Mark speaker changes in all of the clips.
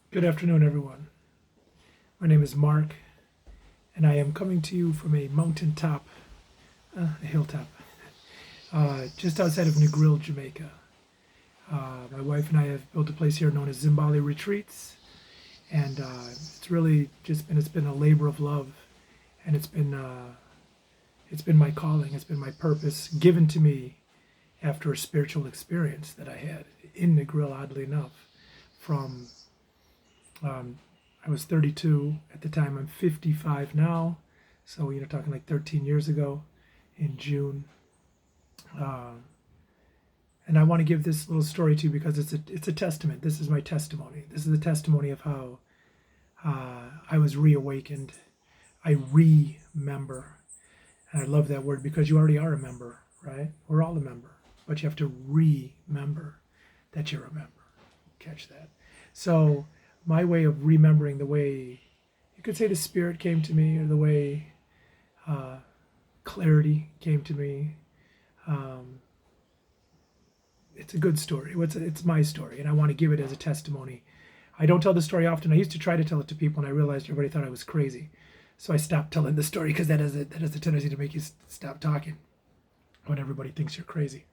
Speaker 1: Good afternoon, everyone. My name is Mark, and I am coming to you from a mountaintop, a hilltop, just outside of Negril, Jamaica. My wife and I have built a place here known as Zimbali Retreats, and it's really it's been a labor of love, and it's been my calling, it's been my purpose given to me after a spiritual experience that I had in Negril, oddly enough, from um, I was 32 at the time. I'm 55 now, so talking like 13 years ago in June. Uh, and I want to give this little story to you because it's a testament. This is my testimony. This is the testimony of how I was reawakened. I remember, and I love that word because you already are a member, right? We're all a member, but you have to remember that you're a member. Catch that. So my way of remembering, the way you could say the spirit came to me, or the way clarity came to me. It's a good story. It's my story, and I want to give it as a testimony. I don't tell the story often. I used to try to tell it to people, and I realized everybody thought I was crazy. So I stopped telling the story because that has a tendency to make you stop talking when everybody thinks you're crazy.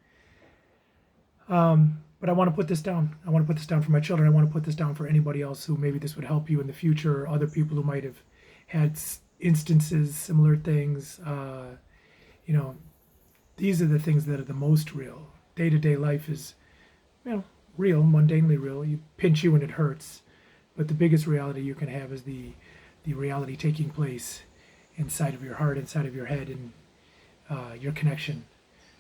Speaker 1: But I want to put this down. I want to put this down for my children. I want to put this down for anybody else who maybe this would help you in the future, or other people who might have had instances, similar things. These are the things that are the most real. Day-to-day life is, real, mundanely real. You pinch you and it hurts. But the biggest reality you can have is the reality taking place inside of your heart, inside of your head, and your connection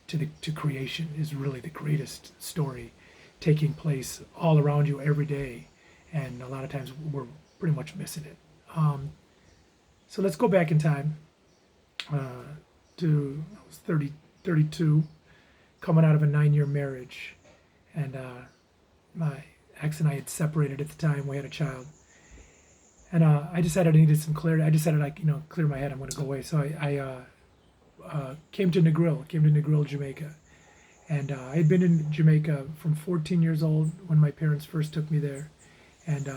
Speaker 1: to creation is really the greatest story taking place all around you every day, and a lot of times we're pretty much missing it. So let's go back in time to I was 32, coming out of a 9-year marriage, and my ex and I had separated at the time. We had a child, and I decided I needed some clarity. I decided clear my head. I'm going to go away. So I came to Negril, Jamaica. And I had been in Jamaica from 14 years old when my parents first took me there. And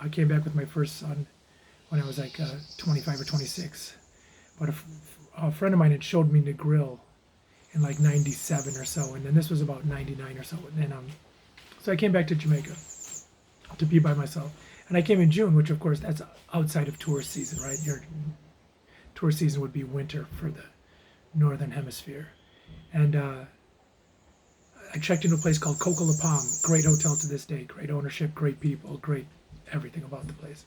Speaker 1: I came back with my first son when I was like 25 or 26. But a friend of mine had showed me Negril in like 97 or so. And then this was about 99 or so. And then, so I came back to Jamaica to be by myself. And I came in June, which of course that's outside of tourist season, right? Your tourist season would be winter for the northern hemisphere. And I checked into a place called Coca La Palm. Great hotel to this day. Great ownership, great people, great everything about the place.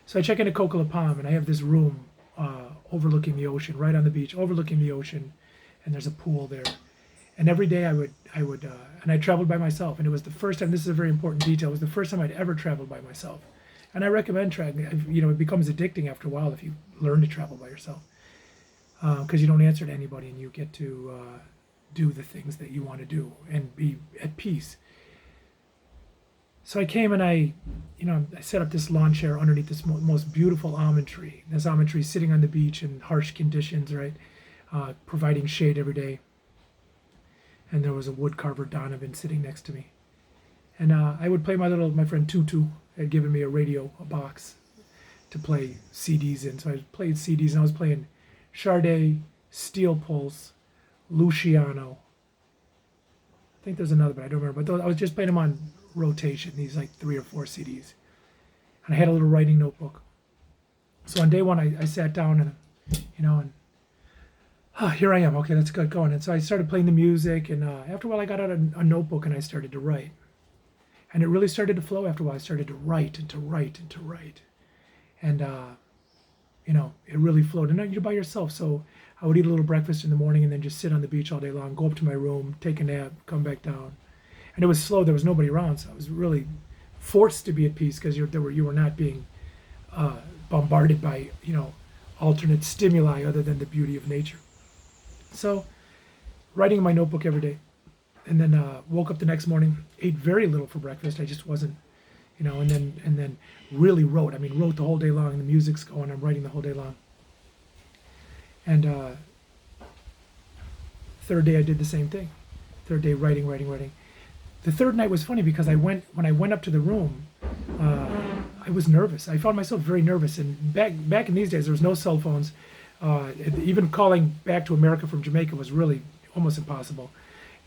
Speaker 1: So I check into Coca La Palm, and I have this room overlooking the ocean, right on the beach, overlooking the ocean, and there's a pool there. And every day I would, and I traveled by myself, and it was the first time. This is a very important detail. It was the first time I'd ever traveled by myself, and I recommend traveling. It becomes addicting after a while if you learn to travel by yourself, because you don't answer to anybody, and you get to do the things that you want to do and be at peace. So I came and I set up this lawn chair underneath this most beautiful almond tree. This almond tree sitting on the beach in harsh conditions, right, providing shade every day. And there was a wood carver Donovan sitting next to me. And I would play my friend Tutu had given me a box to play CDs in. So I played CDs, and I was playing Sade, Steel Pulse, Luciano. I think there's another, but I don't remember. But I was just playing them on rotation, these like 3 or 4 CDs. And I had a little writing notebook. So on day one, I sat down and here I am. Okay, let's get going. And so I started playing the music, and after a while I got out a notebook and I started to write. And it really started to flow after a while. I started to write and to write and to write. And, it really flowed. And you're by yourself, so I would eat a little breakfast in the morning and then just sit on the beach all day long, go up to my room, take a nap, come back down. And it was slow. There was nobody around, so I was really forced to be at peace because you were not being bombarded by alternate stimuli other than the beauty of nature. So, writing in my notebook every day, and then woke up the next morning, ate very little for breakfast. I just wasn't, and then really wrote. I mean, wrote the whole day long. The music's going. I'm writing the whole day long. And third day I did the same thing. Third day writing. The third night was funny because when I went up to the room, I was nervous. I found myself very nervous. And back in these days, there was no cell phones. Even calling back to America from Jamaica was really almost impossible.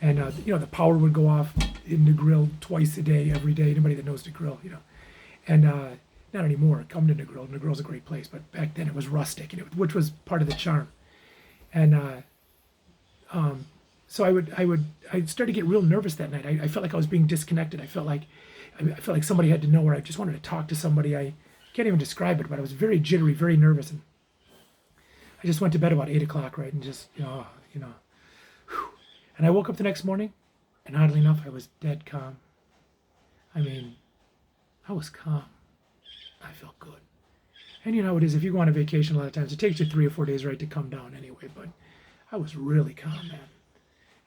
Speaker 1: And the power would go off in the grill twice a day, every day. Anybody that knows the grill, and not anymore. Come to the grill. The grill's a great place, but back then it was rustic, which was part of the charm. And so I started to get real nervous that night. I felt like I was being disconnected. I felt like somebody had to know, or I just wanted to talk to somebody. I can't even describe it, but I was very jittery, very nervous, and I just went to bed about 8 o'clock, right, and just whew. And I woke up the next morning, and oddly enough, I was dead calm. I mean, I was calm. I felt good. And you know how it is, if you go on a vacation a lot of times, it takes you 3 or 4 days, right, to come down anyway, but I was really calm, man.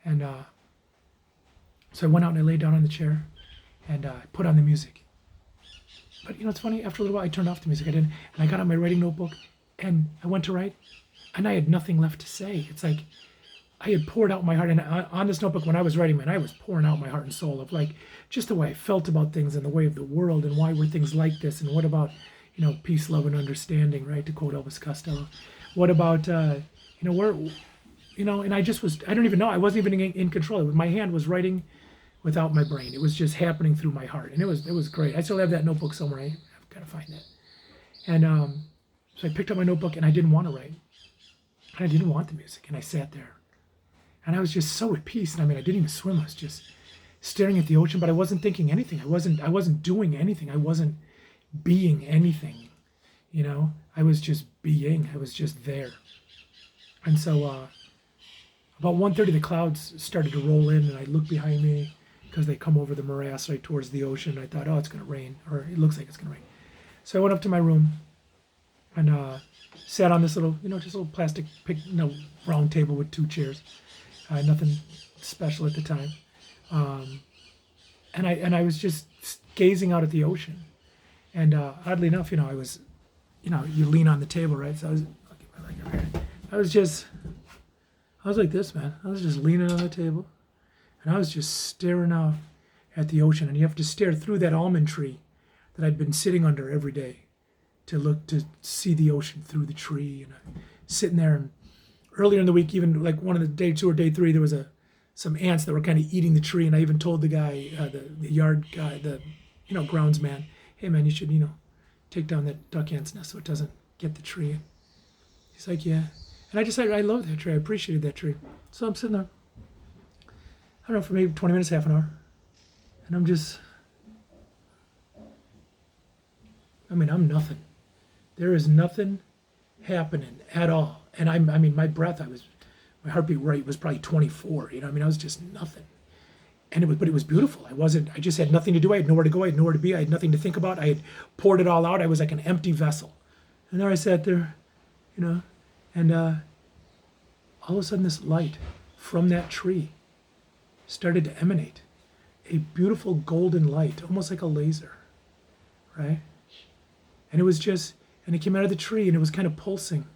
Speaker 1: And so I went out and I laid down on the chair, and I put on the music. But it's funny, after a little while, I turned off the music. I didn't, and I got out my writing notebook, and I went to write, and I had nothing left to say. It's like I had poured out my heart, and on this notebook, when I was writing, man, I was pouring out my heart and soul of like just the way I felt about things and the way of the world, and why were things like this, and what about peace, love, and understanding, right? To quote Elvis Costello. What about where, and I don't even know. I wasn't even in control. My hand was writing without my brain. It was just happening through my heart, and it was great. I still have that notebook somewhere. I've got to find it. And so I picked up my notebook, and I didn't want to write, and I didn't want the music, and I sat there, and I was just so at peace. And I mean, I didn't even swim. I was just staring at the ocean, but I wasn't thinking anything. I wasn't doing anything. I wasn't being anything. I was just being. I was just there. And so about 1:30, the clouds started to roll in, and I looked behind me because they come over the morass right towards the ocean. I thought, oh, it's going to rain, or it looks like it's going to rain. So I went up to my room and sat on this little, just a little plastic round table with 2 chairs. Nothing special at the time. And I was just gazing out at the ocean. And oddly enough, I was, you lean on the table, right? So I was like this, man. I was just leaning on the table, and I was just staring out at the ocean. And you have to stare through that almond tree that I'd been sitting under every day to see the ocean through the tree. And I'm sitting there, and earlier in the week, even like one of the day 2 or day 3, there was some ants that were kind of eating the tree. And I even told the guy, the yard guy, the groundsman, hey man, you should take down that duck ant's nest so it doesn't get the tree. And he's like, yeah. And I decided I love that tree. I appreciated that tree. So I'm sitting there, I don't know, for maybe 20 minutes, half an hour. And I'm nothing. There is nothing happening at all. And I mean, my heartbeat rate was probably 24. I was just nothing. But it was beautiful. I just had nothing to do. I had nowhere to go. I had nowhere to be. I had nothing to think about. I had poured it all out. I was like an empty vessel. And there I sat there, and all of a sudden this light from that tree started to emanate, a beautiful golden light, almost like a laser, right? And it came out of the tree, and it was kind of pulsing.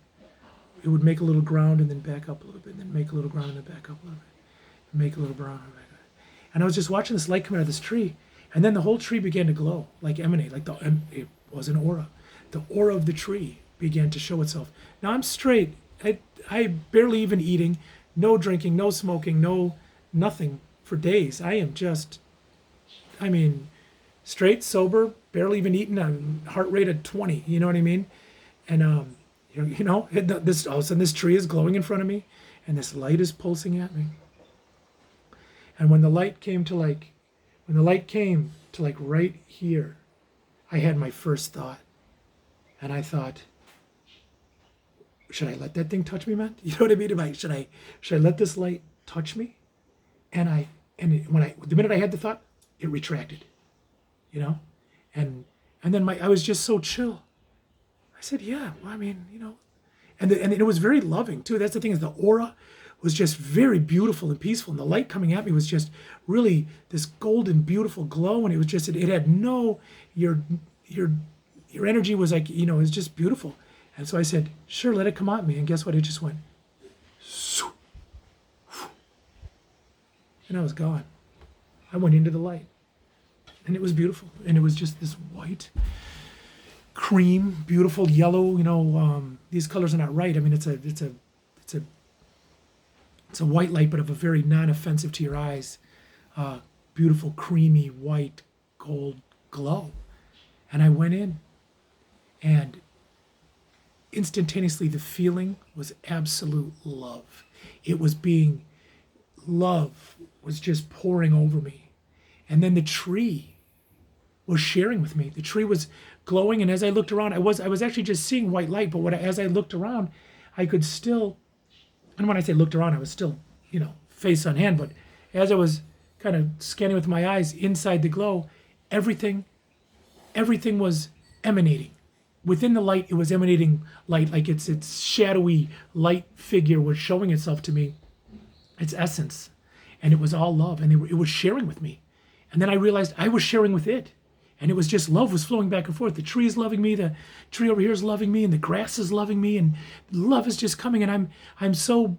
Speaker 1: It would make a little ground and then back up a little bit, and then make a little ground and then back up a little bit, and make a little ground and back up. And I was just watching this light come out of this tree, and then the whole tree began to glow, like emanate, it was an aura. The aura of the tree began to show itself. Now I'm straight. I barely even eating, no drinking, no smoking, no nothing for days. I am just, straight, sober, barely even eating, on heart rate at 20. You know what I mean? And this all of a sudden this tree is glowing in front of me, and this light is pulsing at me. And when the light came to right here, I had my first thought. And I thought, should I let that thing touch me, man? You know what I mean? Should I let this light touch me? The minute I had the thought, it retracted, and then I was just so chill. I said, yeah, well, and it was very loving too. That's the thing, is the aura was just very beautiful and peaceful, and the light coming at me was just really this golden, beautiful glow, and it was just, it had no, your energy was like, it was just beautiful. And so I said, sure, let it come at me. And guess what? It just went, and I was gone. I went into the light, and it was beautiful. And it was just this white, cream, beautiful yellow. These colors are not right. I mean, it's a white light, but of a very non-offensive to your eyes, beautiful creamy white gold glow. And I went in, and instantaneously the feeling was absolute love. It was being love was just pouring over me. And then the tree was sharing with me. The tree was glowing, and as I looked around, I was actually just seeing white light, but as I looked around, I could still, and when I say looked around, I was still, face on hand, but as I was kind of scanning with my eyes inside the glow, everything was emanating. Within the light, it was emanating light, like its shadowy light figure was showing itself to me, its essence, and it was all love, and it was sharing with me. And then I realized I was sharing with it, and it was just love was flowing back and forth. The tree is loving me, the tree over here is loving me, and the grass is loving me, and love is just coming, and I'm so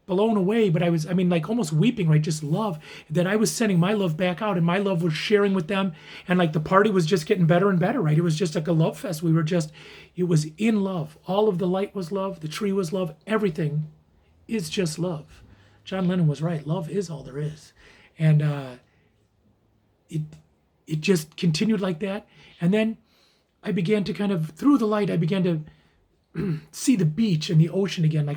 Speaker 1: blown away, but like almost weeping, right? Just love that I was sending my love back out, and my love was sharing with them, and like the party was just getting better and better, right? It was just like a love fest. It was in love. All of the light was love. The tree was love. Everything is just love. John Lennon was right. Love is all there is, and it just continued like that. And then I began to kind of through the light, I began to see the beach and the ocean again.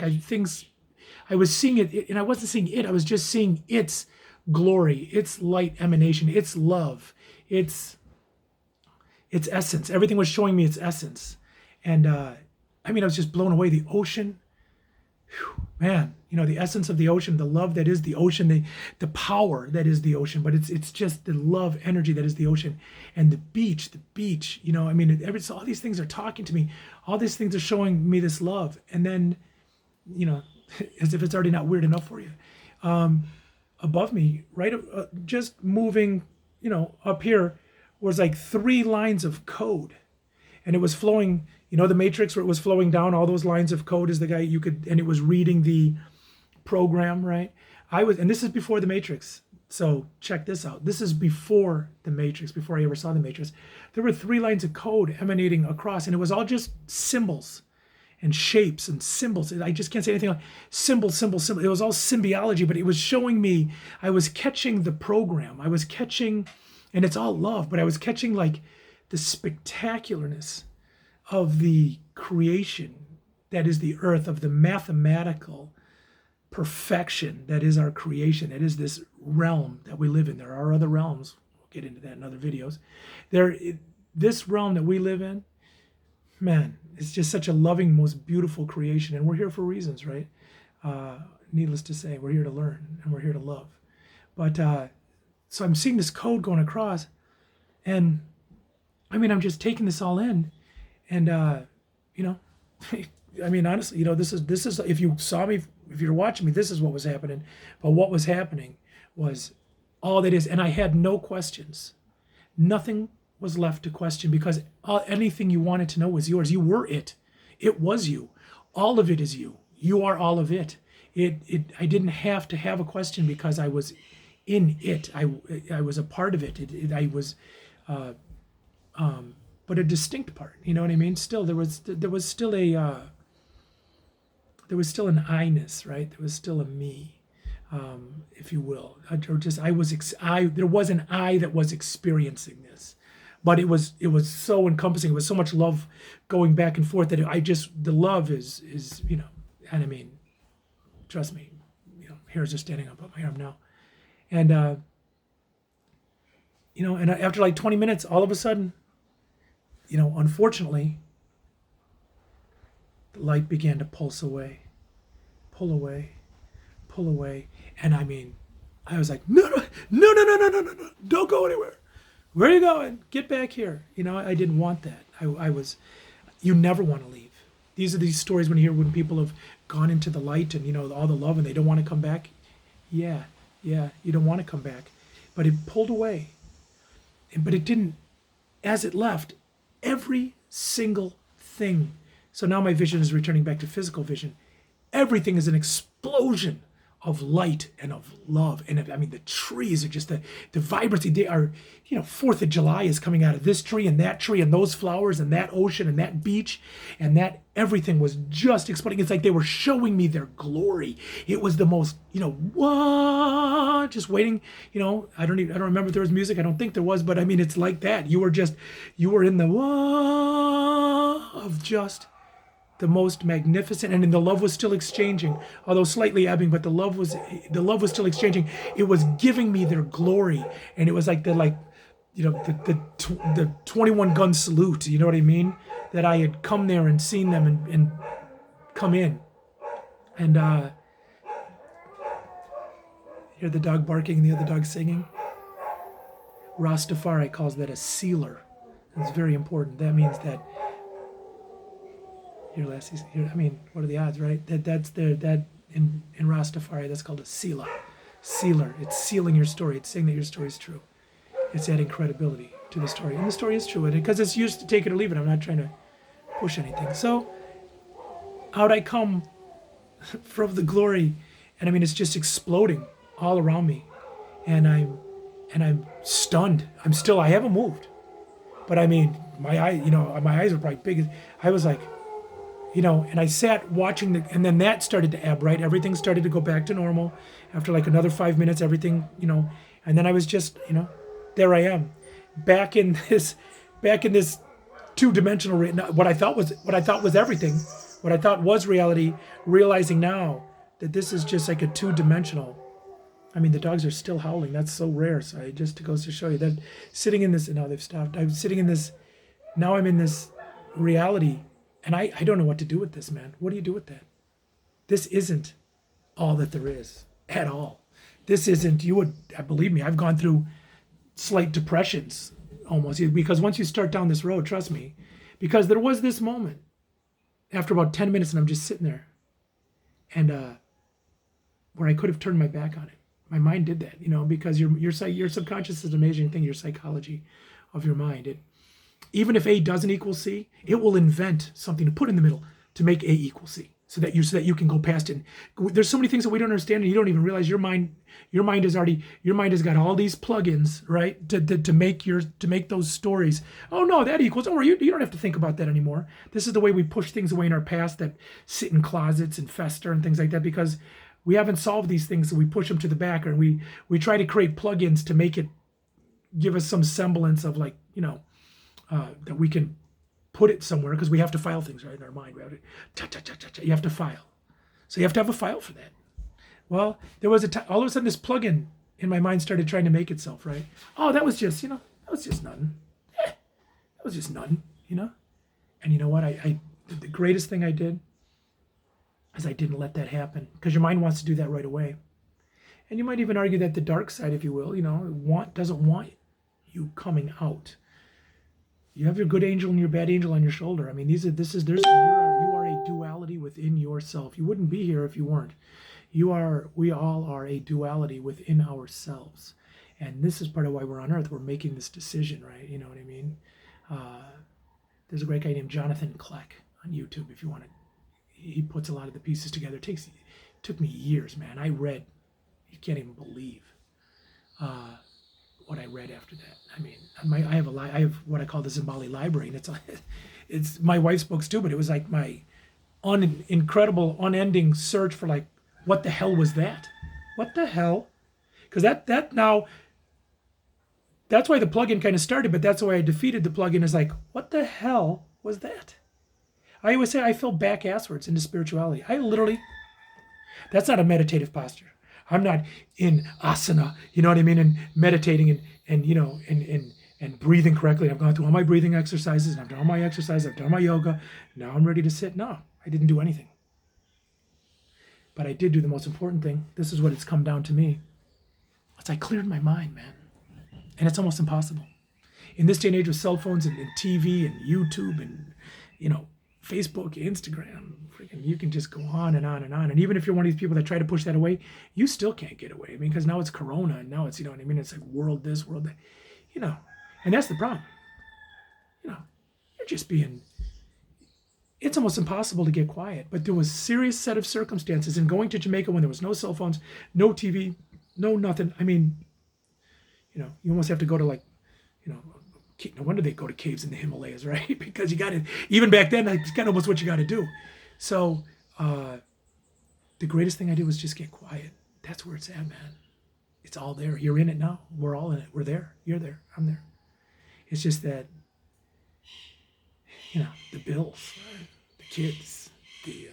Speaker 1: I was seeing it, and I wasn't seeing it. I was just seeing its glory, its light emanation, its love, its essence. Everything was showing me its essence. And I was just blown away. The ocean, man, the essence of the ocean, the love that is the ocean, the power that is the ocean, but it's just the love energy that is the ocean. And the beach, all these things are talking to me. All these things are showing me this love. And then, as if it's already not weird enough for you. Above me, right, just moving, up here was like 3 lines of code, and it was flowing. The Matrix, where it was flowing down. All those lines of code is the guy and it was reading the program, right? And this is before the Matrix. So check this out. This is before the Matrix, before I ever saw the Matrix. There were 3 lines of code emanating across, and it was all just symbols and shapes and symbols. I just can't say anything like symbol. It was all symbiology, but it was showing me, I was catching the program. I was catching, and it's all love, but I was catching like the spectacularness of the creation that is the earth, of the mathematical perfection that is our creation, that is this realm that we live in. There are other realms. We'll get into that in other videos. This realm that we live in, man, it's just such a loving, most beautiful creation. And we're here for reasons, right? Needless to say, we're here to learn and we're here to love. But so I'm seeing this code going across, and I'm just taking this all in. And, honestly, this is, if you saw me, if you're watching me, this is what was happening. But what was happening was all that is, and I had no questions. Nothing was left to question, because anything you wanted to know was yours. You were it. It was you. All of it is you. You are all of it. I didn't have to have a question, because I was in it. I was a part of it. I was, but a distinct part. You know what I mean? Still, there was still an I-ness, right? There was still a me, if you will, or just there was an I that was experiencing this. But it was so encompassing. It was so much love going back and forth that the love is and trust me, hairs are standing up on my arm now, and and after like 20 minutes, all of a sudden, unfortunately, the light began to pull away, and I was like, no, don't go anywhere. Where are you going? Get back here. I didn't want that. You never want to leave. These are these stories when people have gone into the light and, all the love, and they don't want to come back. Yeah, you don't want to come back. But it pulled away. But it didn't, as it left, every single thing. So now my vision is returning back to physical vision. Everything is an explosion of light and of love. And I mean, the trees are just the vibrancy. They are, 4th of July is coming out of this tree and those flowers and that ocean and that beach and that everything was just exploding. It's like they were showing me their glory. It was the most, what? Just waiting, I don't remember if there was music. I don't think there was, but I mean, it's like that. You were in the what of just the most magnificent, and the love was still exchanging, although slightly ebbing, but the love was still exchanging. It was giving me their glory, and it was like the 21 gun salute. You know what I mean? That I had come there and seen them and come in, and hear the dog barking and the other dog singing. Rastafari calls that a sealer. It's very important. That means that. Here, Lassie. Here, I mean, what are the odds, right? That in Rastafari, that's called a sealer. Sealer. It's sealing your story. It's saying that your story is true. It's adding credibility to the story, and the story is true. And because it's used to take it or leave it, I'm not trying to push anything. So out I come from the glory, and I mean, it's just exploding all around me, and I'm stunned. I haven't moved, but I mean, my eyes were probably big. I was like. And I sat watching and then that started to ebb, right? Everything started to go back to normal after like another 5 minutes, everything, and then I was just, there I am back in this two-dimensional, what I thought was everything, what I thought was reality, realizing now that this is just like a two-dimensional. I mean, the dogs are still howling. That's so rare. So it just goes to show you that sitting in this, now they've stopped. I'm sitting in this, now I'm in this reality. And I don't know what to do with this, man. What do you do with that? This isn't all that there is at all. This isn't, believe me, I've gone through slight depressions almost, because once you start down this road, trust me, because there was this moment after about 10 minutes and I'm just sitting there and where I could have turned my back on it. My mind did that, because your subconscious is an amazing thing, your psychology of your mind. Even if A doesn't equal C, it will invent something to put in the middle to make A equal C, so that you can go past it. There's so many things that we don't understand, and you don't even realize your mind has got all these plugins, right, to make those stories. Oh no, that equals. Don't worry, you don't have to think about that anymore. This is the way we push things away in our past that sit in closets and fester and things like that, because we haven't solved these things, so we push them to the back, and we try to create plugins to make it give us some semblance of like, that we can put it somewhere, because we have to file things right in our mind. You have to file. So you have to have a file for that. Well, there was all of a sudden this plugin in my mind started trying to make itself, right? Oh, that was just, that was just nothing. That was just nothing, And you know what? The greatest thing I did is I didn't let that happen, because your mind wants to do that right away. And you might even argue that the dark side, if you will, doesn't want you coming out. You have your good angel and your bad angel on your shoulder. I mean, you are a duality within yourself. You wouldn't be here if you weren't. We all are a duality within ourselves. And this is part of why we're on earth. We're making this decision, right? You know what I mean? There's a great guy named Jonathan Kleck on YouTube, if you want to. He puts a lot of the pieces together. It took me years, man. I read, you can't even believe what I read after that. I mean, I have what I call the Zimbali library, and it's my wife's books too, but it was like my incredible, unending search for like, what the hell was that? What the hell? Because that now, that's why the plugin kind of started, but that's why I defeated the plugin, is like, what the hell was that? I always say I fell back asswards into spirituality. That's not a meditative posture. I'm not in asana, you know what I mean, and meditating and breathing correctly. I've gone through all my breathing exercises, and I've done all my exercises, I've done my yoga. Now I'm ready to sit. No, I didn't do anything. But I did do the most important thing. This is what it's come down to me. It's I cleared my mind, man. And it's almost impossible. In this day and age with cell phones and TV and YouTube and, Facebook, Instagram, freaking, you can just go on and on and on. And even if you're one of these people that try to push that away, you still can't get away. I mean, because now it's Corona, and now it's, you know what I mean? It's like world this, world that, and that's the problem. You're just being, it's almost impossible to get quiet. But there was a serious set of circumstances in going to Jamaica when there was no cell phones, no TV, no nothing. I mean, you almost have to go to like, no wonder they go to caves in the Himalayas, right? Because you got to, even back then, that's kind of almost what you got to do. So the greatest thing I did was just get quiet. That's where it's at, man. It's all there. You're in it now. We're all in it. We're there. You're there. I'm there. It's just that, the bills, right? The kids, the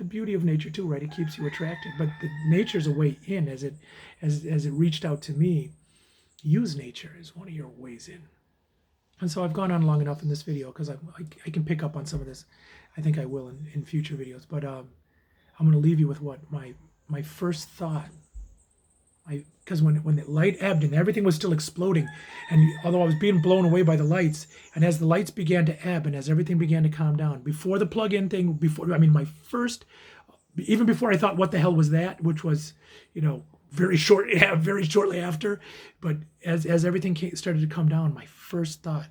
Speaker 1: beauty of nature too, right? It keeps you attracted. But the nature's a way in. As it reached out to me, use nature as one of your ways in. And so I've gone on long enough in this video because I can pick up on some of this. I think I will in future videos. But I'm going to leave you with what my first thought. Because when the light ebbed and everything was still exploding, and although I was being blown away by the lights, and as the lights began to ebb and as everything began to calm down, before the plug-in thing, my first, even before I thought what the hell was that, which was, very shortly after, but as everything started to come down, my first thought,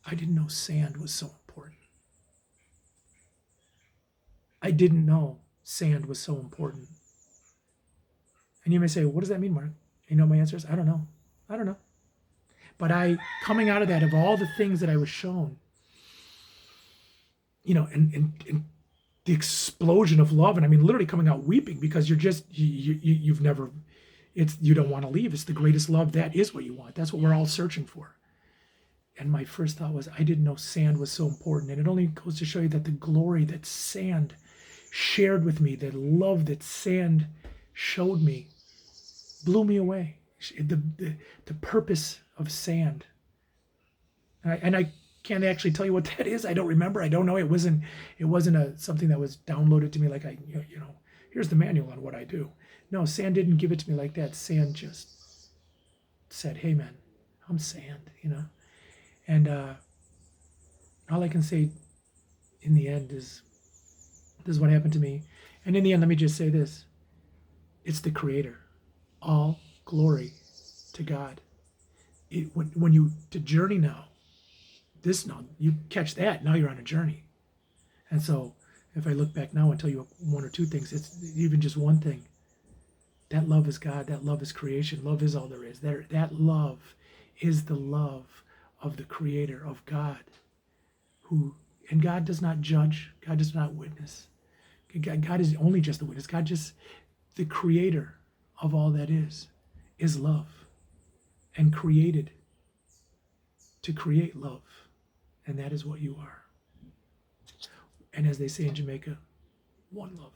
Speaker 1: I didn't know sand was so important. I didn't know sand was so important. And you may say, what does that mean, Mark? You know my answers? I don't know. But coming out of that, of all the things that I was shown, and the explosion of love, and I mean literally coming out weeping because you're just, you don't want to leave. It's the greatest love. That is what you want. That's what we're all searching for. And my first thought was, I didn't know sand was so important. And it only goes to show you that the glory that sand shared with me, the love that sand showed me, blew me away. The purpose of sand. And I can't actually tell you what that is. I don't remember. I don't know. It wasn't something that was downloaded to me like here's the manual on what I do. No, sand didn't give it to me like that. Sand just said, hey man, I'm sand, And all I can say in the end is, this is what happened to me. And in the end, let me just say this. It's the Creator. All glory to God. When you to journey now, you catch that, now you're on a journey. And so if I look back now and tell you one or two things, it's even just one thing. That love is God. That love is creation. Love is all there is. That love is the love of the Creator, of God. And God does not judge. God does not witness. God is only just the witness. God just, the Creator of all that is love, and created to create love. And that is what you are. And as they say in Jamaica, one love.